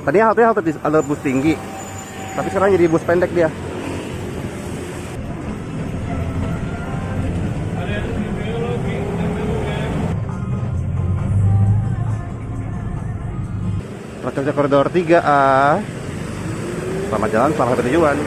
Tadinya halte bus tinggi, tapi sekarang jadi bus pendek dia. Trans Koridor 3A. Selamat jalan, selamat sampai tujuan.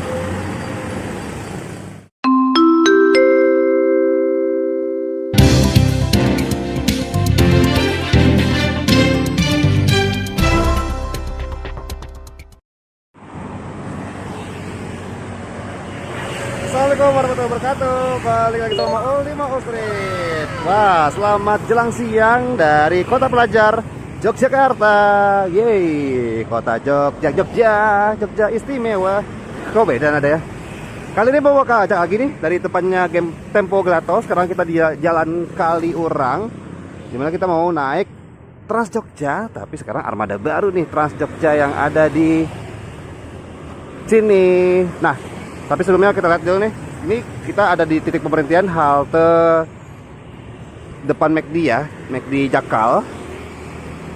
Assalamualaikum warahmatullahi wabarakatuh. Balik lagi sama Ultima Street. Wah, selamat jelang siang dari Kota Pelajar Yogyakarta. Yeay, Kota Jogja istimewa. Kok beda nada ya? Kali ini bawa ke acak lagi nih dari tempatnya game Tempo Gelato. Sekarang kita di Jalan Kaliurang, dimana kita mau naik Trans Jogja. Tapi sekarang armada baru nih, Trans Jogja yang ada di sini. Nah, tapi sebelumnya kita lihat dulu nih. Ini kita ada di titik pemberhentian halte depan McD ya, McD Jakal.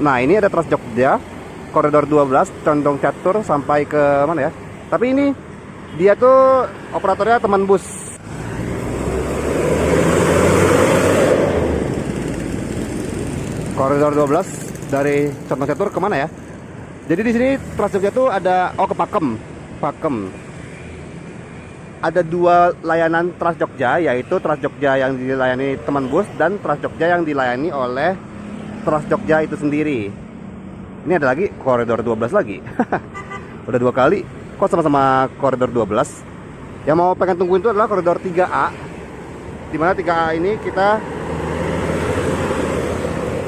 Nah, ini ada Trans Jogja Koridor 12 Condong Catur sampai ke mana ya? Tapi ini dia tuh operatornya teman bus. Koridor 12 dari Condong Catur kemana ya? Jadi di sini Trans Jogja tuh ada ke Pakem. Ada dua layanan Trans Jogja, yaitu Trans Jogja yang dilayani teman bus dan Trans Jogja yang dilayani oleh Trans Jogja itu sendiri. Ini ada lagi Koridor 12 lagi. Udah dua kali kok sama-sama Koridor 12. Yang mau pengen tungguin itu adalah Koridor 3A. Dimana 3A ini kita,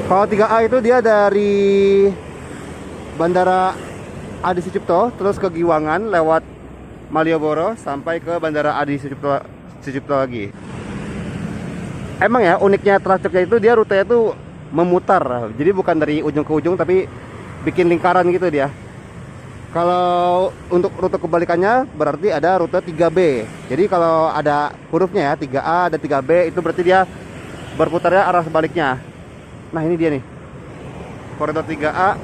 kalau 3A itu dia dari Bandara Adi Sucipto terus ke Giwangan lewat Malioboro sampai ke Bandara Adi Sucipto lagi. Emang ya uniknya Trans Jogja itu dia rutenya itu memutar. Jadi bukan dari ujung ke ujung tapi bikin lingkaran gitu dia. Kalau untuk rute kebalikannya berarti ada rute 3B. Jadi kalau ada hurufnya ya 3A ada 3B itu berarti dia berputarnya arah sebaliknya. Nah, ini dia nih. Koridor 3A.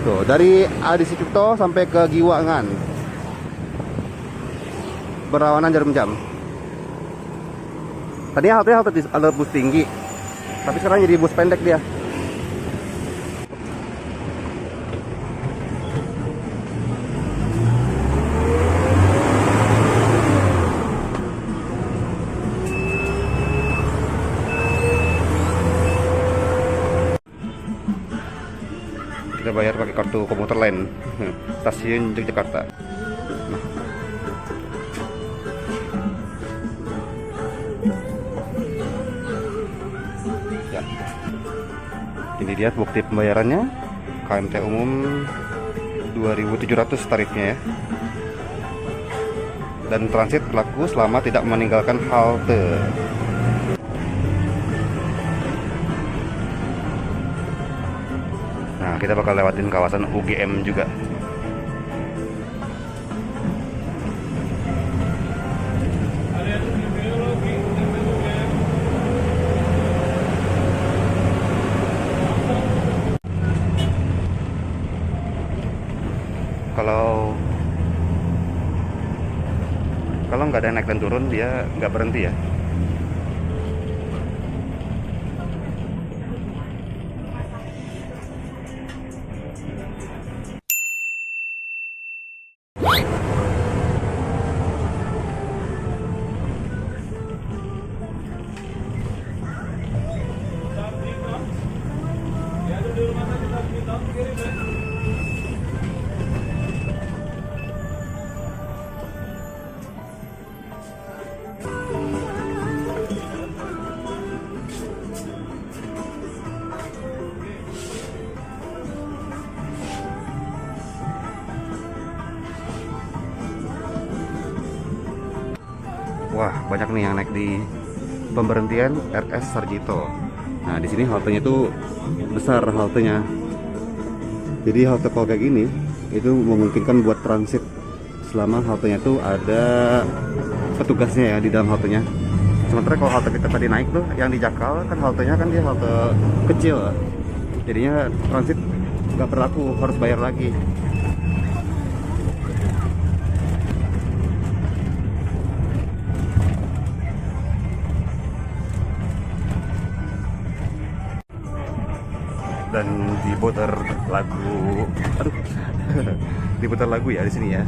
Tuh, dari Adi Sucipto sampai ke Giwangan. Berlawanan jarum jam. Tadinya halte bus tinggi, tapi sekarang jadi bus pendek dia. Kita bayar pakai kartu komuter lain. Stasiun Yogyakarta. Ini dia bukti pembayarannya. KMT umum 2.700 tarifnya ya. Dan transit berlaku selama tidak meninggalkan halte. Nah, kita bakal lewatin kawasan UGM juga. Kalau nggak ada naik dan turun dia nggak berhenti ya. Wah, banyak nih yang naik di pemberhentian RS Sarjito. Nah, di sini haltenya tuh besar haltenya. Jadi halte kalau kayak gini itu memungkinkan buat transit selama haltenya tuh ada petugasnya ya di dalam haltenya. Sementara kalau halte kita tadi naik tuh yang di Jakal kan haltenya kan dia halte kecil. Jadinya transit nggak berlaku, harus bayar lagi. Dan diputar lagu, aduh, diputar lagu ya di sini ya.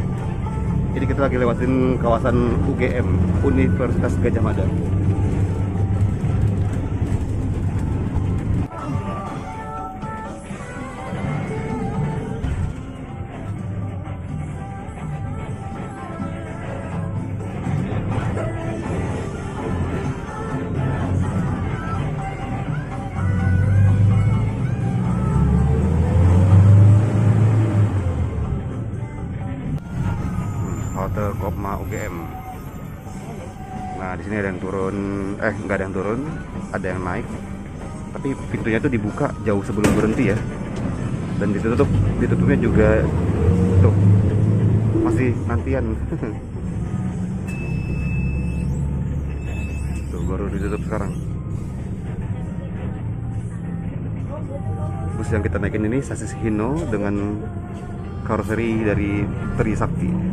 Jadi kita lagi lewatin kawasan UGM, Universitas Gadjah Mada. Halte Kopma UGM. Nah, di sini ada yang turun, nggak ada yang turun, ada yang naik. Tapi pintunya tuh dibuka jauh sebelum berhenti ya. Dan ditutupnya juga tuh masih nantian. Tuh baru ditutup sekarang. Bus yang kita naikin ini sasis Hino dengan karoseri dari Trisakti.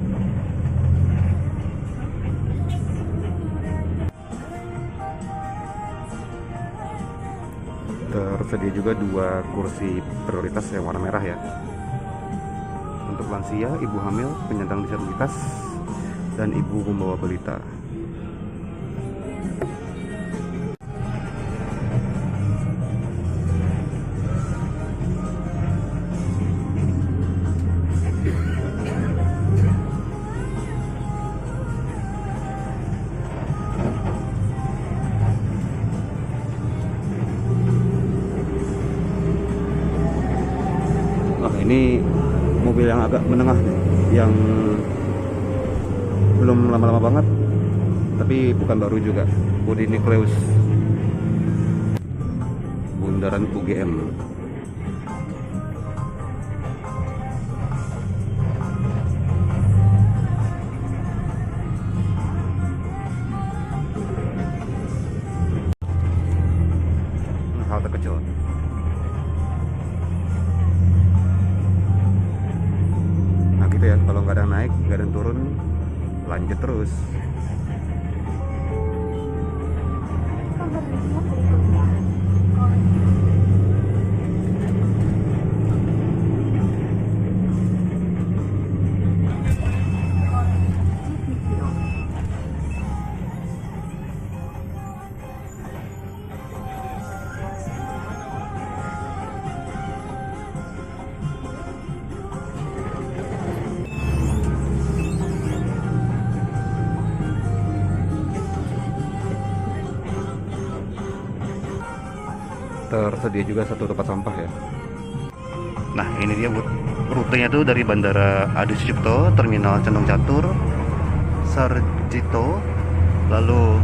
Tersedia juga 2 kursi prioritas yang warna merah ya. Untuk lansia, ibu hamil, penyandang disabilitas, dan ibu membawa balita. Ini mobil yang agak menengah nih, yang belum lama-lama banget, tapi bukan baru juga. Bodi Nucleus, bundaran UGM. Halte kecil. Ya, kalau nggak ada yang naik, nggak ada yang turun, lanjut terus. Tersedia juga 1 tempat sampah ya. Nah, ini dia rutenya tuh dari Bandara Adi Sucipto, Terminal Condong Catur, Sarjito, lalu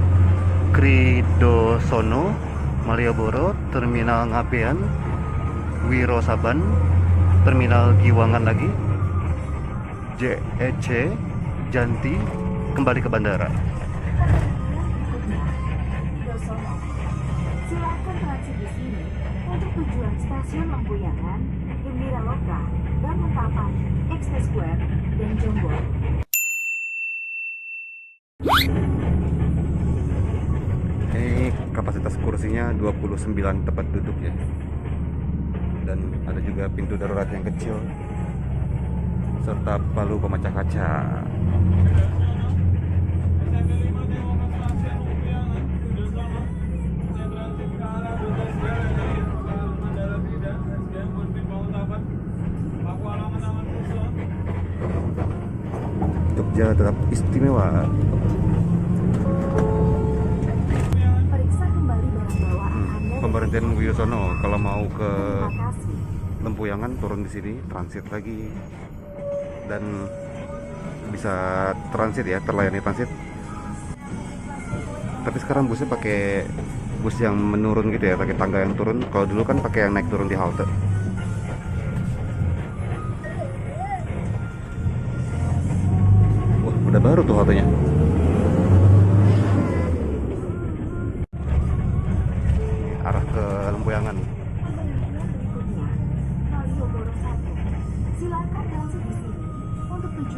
Kridosono, Malioboro, Terminal Ngabean, Wiro Saban, Terminal Giwangan lagi, JEC, Janti, kembali ke bandara. Tujuan stasiun Lempuyangan, Indira Loka, Banguntapan, Express Square, dan Jombor. Ini kapasitas kursinya 29 tempat duduk ya. Dan ada juga pintu darurat yang kecil serta palu pemecah kaca. Jogja tetap istimewa. Periksa kembali barang bawaan Anda. Pemberhentian Wiyosono kalau mau ke Lempuyangan turun di sini, transit lagi, dan bisa transit ya, terlayani transit. Tapi sekarang busnya pakai bus yang menurun gitu ya, pakai tangga yang turun. Kalau dulu kan pakai yang naik turun di halte. Udah baru tuh haltenya. Arah ke Lempuyangan. Malioboro 1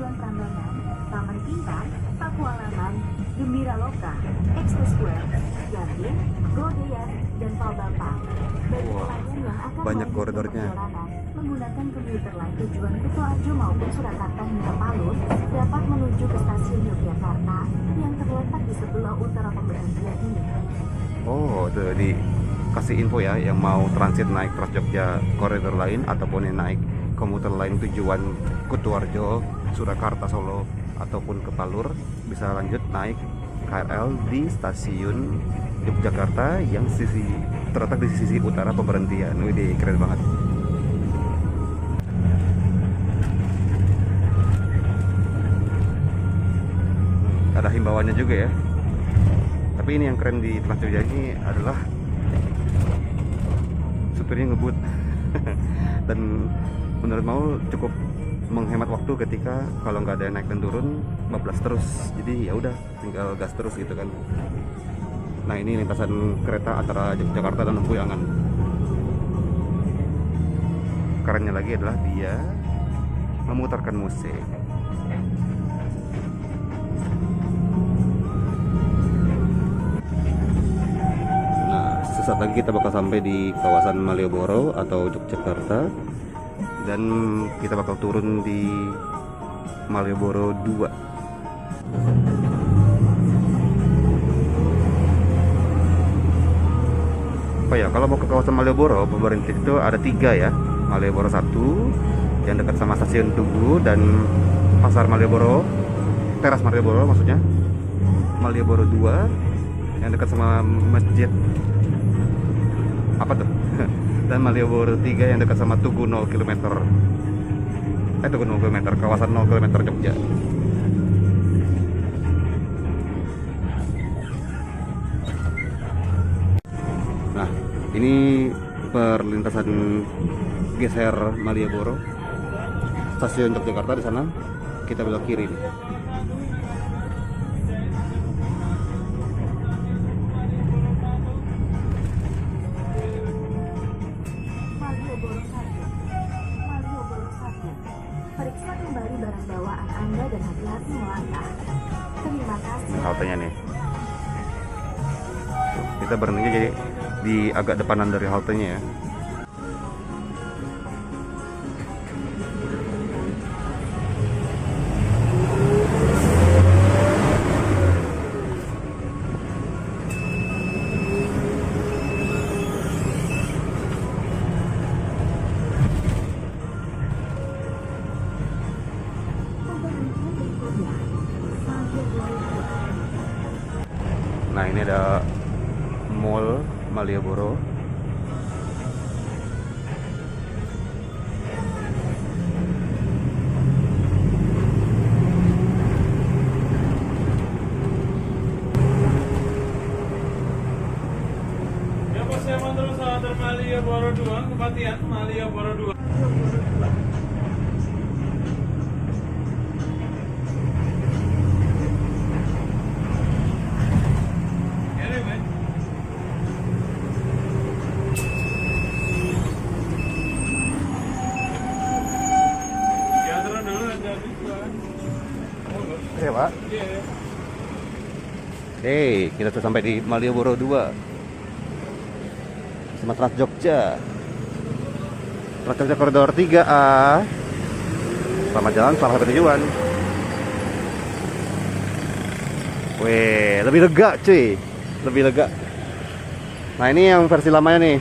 Jalan Prambanan, Taman Bintang, Pakualaman, Gembira Loka, Express Square, Gambir, Godean, dan Palbapa. Bagi Wah, pelanggan yang akan banyak melanjutkan koridornya. perjalanan menggunakan komuter lain tujuan Kutoarjo maupun Surakarta hingga Palu, dapat menuju ke stasiun Yogyakarta yang terletak di sebelah utara pemberhentian ini. Oh, tuh dikasih info ya, yang mau transit naik Trans Jogja koridor lain ataupun yang naik komuter lain tujuan Kutoarjo, Surakarta, Solo ataupun ke Palur bisa lanjut naik KRL di stasiun Yogyakarta yang terletak di sisi utara pemberhentian. Wih, keren banget. Ada himbauannya juga ya. Tapi ini yang keren di Trans Jogja ini adalah supirnya ngebut dan menurut mau cukup menghemat waktu ketika kalau nggak ada yang naik dan turun bablas terus, jadi ya udah tinggal gas terus gitu kan. Nah, ini lintasan kereta antara Jakarta dan Lempuyangan. Kerennya lagi adalah dia memutarkan musik. Sesaat lagi kita bakal sampai di kawasan Malioboro atau Yogyakarta, dan kita bakal turun di Malioboro 2. Oh ya, kalau mau ke kawasan Malioboro, pemberhentian itu ada 3 ya. Malioboro 1 yang dekat sama stasiun Tugu dan Pasar Malioboro, Teras Malioboro maksudnya. Malioboro 2 yang dekat sama masjid apa tuh dan Malioboro 3 yang dekat sama Tugu 0 km Tugu 0 km, kawasan 0 km Jogja. Nah, ini perlintasan geser Malioboro, stasiun Yogyakarta. Di sana kita belok kiri nih. Malioboro 1. Periksa kembali barang bawaan Anda dan hati-hati melangkah. Terima kasih. Haltenya nih. Tuh, kita berhentinya jadi di agak depanan dari haltenya ya. Nah, ini ada Mall Malioboro. Ya, persiapan terus antar Malioboro 2, kepatihan Malioboro 2. Ya, Pak. Hey, kita sudah sampai di Malioboro 2 sama Trans Jogja. Trans Jogja koridor 3A. Selamat jalan, selamat tujuan. Weh, lebih lega cuy. Lebih lega. Nah, ini yang versi lamanya nih.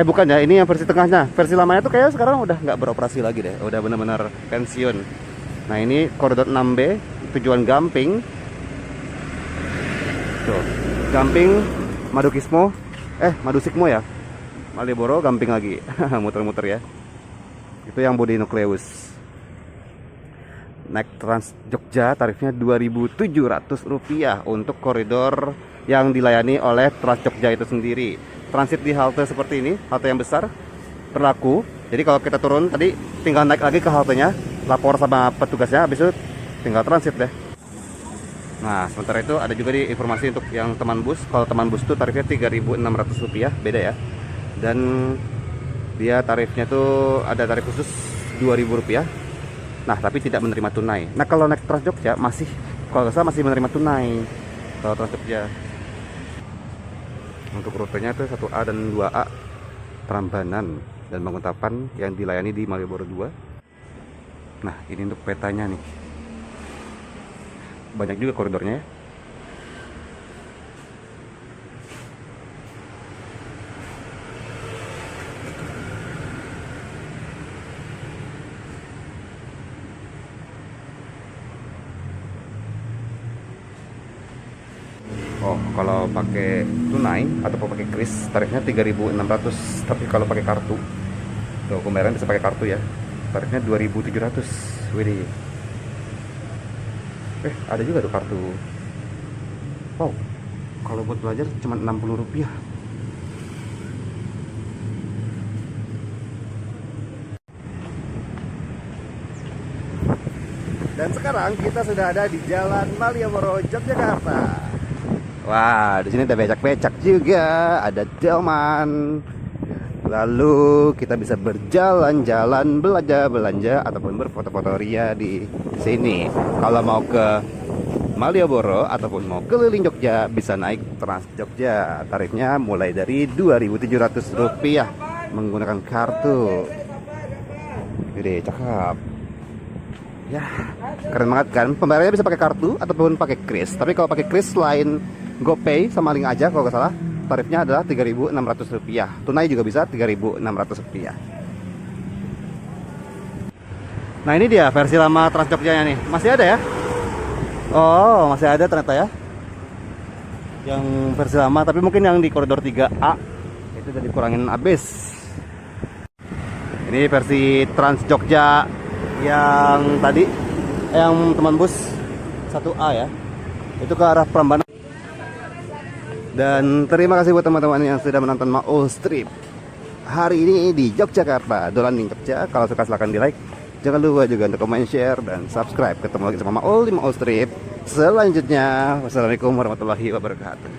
Bukan ya, ini yang versi tengahnya. Versi lamanya tuh kayaknya sekarang udah nggak beroperasi lagi deh. Udah benar-benar pensiun. Nah, ini koridor 6B tujuan Gamping. Tuh, Gamping, Madukismo, Madusikmo ya. Malioboro, Gamping lagi. Muter-muter ya. Itu yang bodi nukleus. Naik Trans Jogja tarifnya Rp2.700 untuk koridor yang dilayani oleh Trans Jogja itu sendiri. Transit di halte seperti ini, halte yang besar berlaku. Jadi kalau kita turun tadi tinggal naik lagi ke haltenya, lapor sama petugasnya, habis itu tinggal transit deh. Nah, sementara itu ada juga di informasi untuk yang teman bus. Kalau teman bus itu tarifnya Rp3.600, beda ya. Dan dia tarifnya tuh ada tarif khusus Rp2.000 Nah, tapi tidak menerima tunai. Nah, kalau naik Trans Jogja masih, kalau nggak salah masih menerima tunai. Kalau Trans Jogja. Untuk rutenya itu 1A dan 2A, Prambanan dan Banguntapan yang dilayani di Malioboro 2. Nah, ini untuk petanya nih. Banyak juga koridornya ya. Oh, kalau pakai tunai atau pakai kris tarifnya 3.600, tapi kalau pakai kartu, tuh kemarin bisa pakai kartu ya, tarifnya 2.700. Widih. Ada juga tuh kartu. Wow, kalau buat belajar cuma 60 rupiah. Dan sekarang kita sudah ada di Jalan Malioboro, Yogyakarta. Wah, di sini ada becak-becak juga, ada delman. Lalu kita bisa berjalan-jalan, belanja-belanja ataupun berfoto-foto ria di sini. Kalau mau ke Malioboro ataupun mau keliling Jogja bisa naik Trans Jogja. Tarifnya mulai dari 2.700 rupiah menggunakan kartu. Jadi cakep. Ya, keren banget kan? Pembayarannya bisa pakai kartu ataupun pakai kris. Tapi kalau pakai kris selain GoPay sama link aja kalau nggak salah, tarifnya adalah 3.600 rupiah. Tunai juga bisa 3.600 rupiah. Nah, ini dia versi lama Trans Jogjanya nih. Masih ada ya? Oh, masih ada ternyata ya. Yang versi lama, tapi mungkin yang di koridor 3A itu udah dikurangin abis. Ini versi Trans Jogja yang tadi, yang teman bus 1A ya. Itu ke arah Prambanan. Dan terima kasih buat teman-teman yang sudah menonton Maul Strip hari ini di Yogyakarta, Dolan di Jogja. Kalau suka silahkan di like. Jangan lupa juga untuk comment, share, dan subscribe. Ketemu lagi sama Maul di Maul Strip selanjutnya. Wassalamualaikum warahmatullahi wabarakatuh.